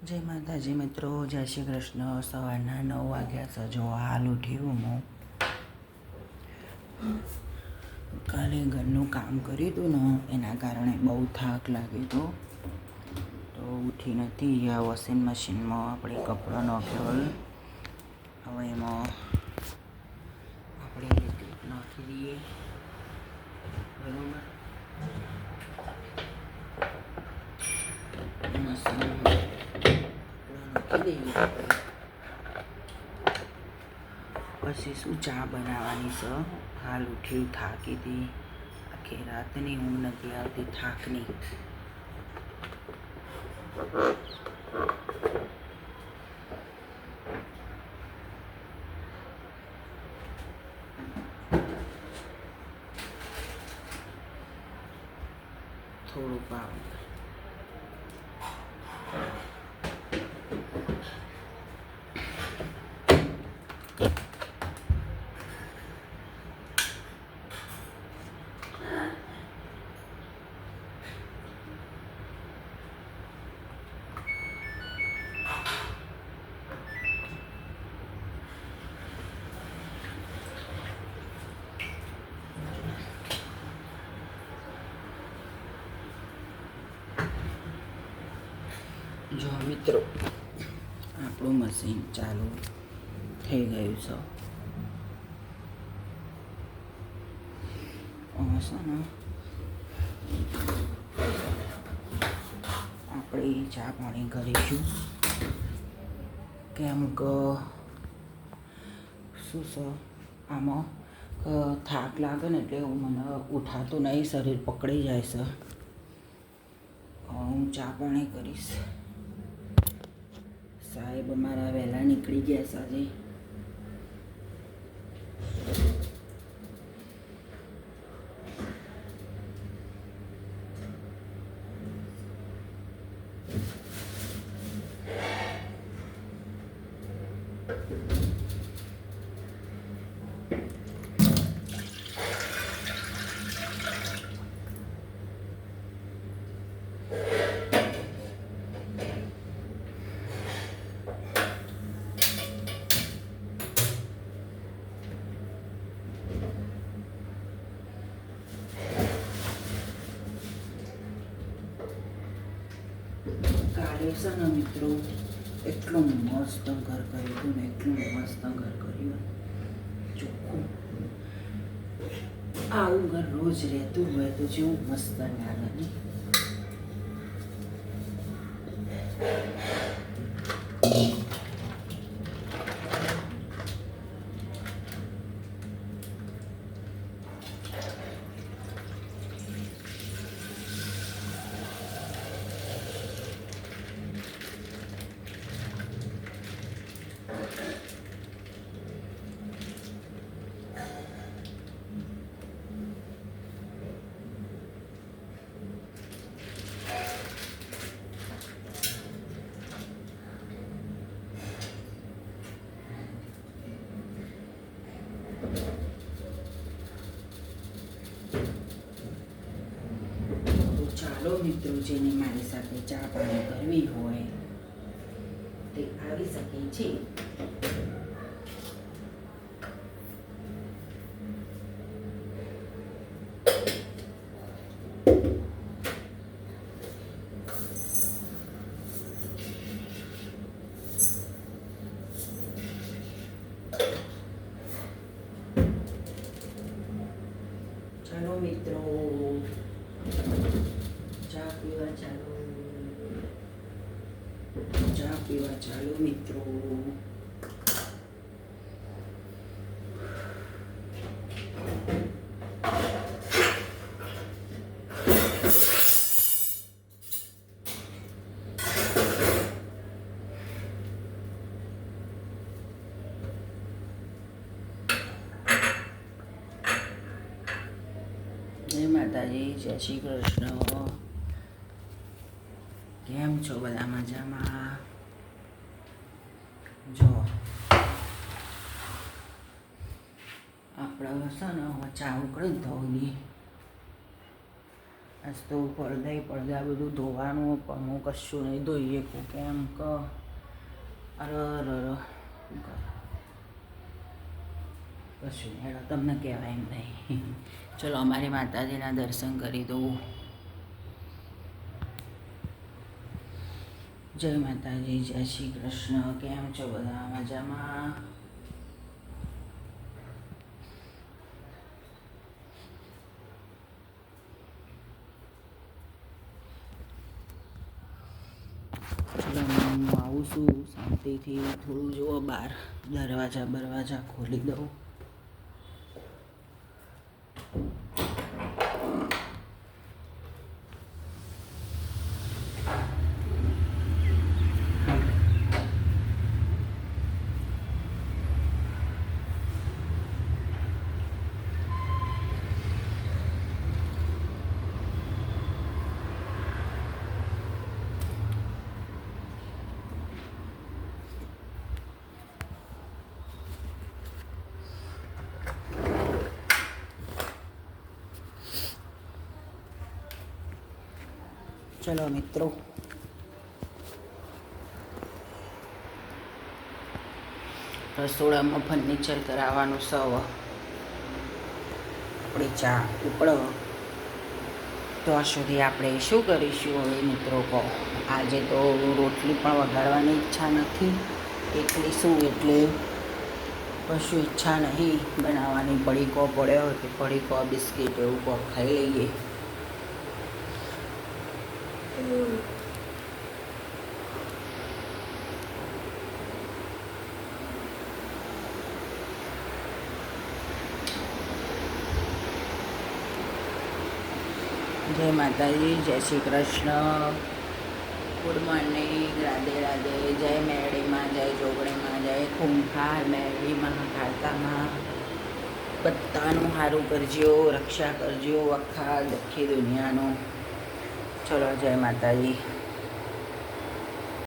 જય માતાજી મિત્રો, જય શ્રી કૃષ્ણ. સવારના 9 વાગ્યા છે. જો હાલ ઉઠ્યું હું. કાલે ઘરનું કામ કર્યું હતું ને એના કારણે બહુ થાક લાગ્યો હતો, તો ઉઠી નથી. આ વોશિંગ મશીનમાં આપણે કપડાં નાખ્યો હોય, હવે એમાં આપણે લિક્વિડ નાખી દઈએ. બરાબર, મશીનમાં નાખી દઈએ. પછી શું ચા બનાવવાની છે. હાલ ઉઠ્યું, થાકી હતી. આખી રાતની ઊંઘ નથી આવતી, થાકની. થોડું પાવડર, જો મિત્રો આપણું મશીન ચાલુ થઈ ગયું છે. છે ને આપણે ચા પાણી કરીશું, કેમ કે શું છે આમાં થાક લાગે ને એટલે મને ઉઠાતું નહીં, શરીર પકડી જાય છે. હું ચા પાણી કરીશ. સાહેબ અમારા વહેલા નીકળી ગયા છે આજે. કાલે છે ને મિત્રો એટલું મસ્ત ઘર કર્યું હતું ને, એટલું મસ્ત ઘર કર્યું ચોખ્ખું. આવું ઘર રોજ રહેતું હોય તો જેવું મસ્ત લાગે ને. ચાલો મિત્રો, જેને મારી સાથે ચા પાણી કરવી હોય તે આવી શકે છે. ચાલો મિત્રો, ચા પીવા ચાલો, ચા પીવા ચાલો મિત્રો. જય માતાજી, જય શ્રી કૃષ્ણ. કેમ છો બધા? મજામાં? જો આપણે છે ને ચા ઉકળે ને થોડી આજ તો પડદા બધું ધોવાનું પણ હું કશું નહીં ધોઈએ કેમ કે કશું નહીં તમને કહેવાય એમ નહીં. ચલો અમારી માતાજીના દર્શન કરી દઉં. જય માતાજી, જય શ્રી કૃષ્ણ. કેમ છો બધા? મજામાં? ચલો હું આવું છું શાંતિથી. થોડું જુઓ બહાર દરવાજા ખોલી દઉં. ચલો મિત્રો, રસોડામાં ફર્નિચર કરાવવાનું સવ આપણે ચા ઉકળો તો સુધી આપણે શું કરીશું હવે મિત્રો કહો. આજે તો રોટલી પણ વઘારવાની ઈચ્છા નથી, એકલી શું એટલે કશું ઈચ્છા નહીં બનાવવાની. પડીકો પડ્યો કે પડીકો બિસ્કીટ એવું કોક ખાઈ લઈએ. જય માતાજી, જય શ્રી કૃષ્ણ, ગુડ મોર્નિંગ, રાધે રાધે, જય મેરડીમાં, જય જોગણીમાં, જય ખૂંખાર મેરડીમાં, ખાતામાં બધાનું સારું કરજો, રક્ષા કરજો આખા આખી દુનિયાનું. ચલો જય માતાજી.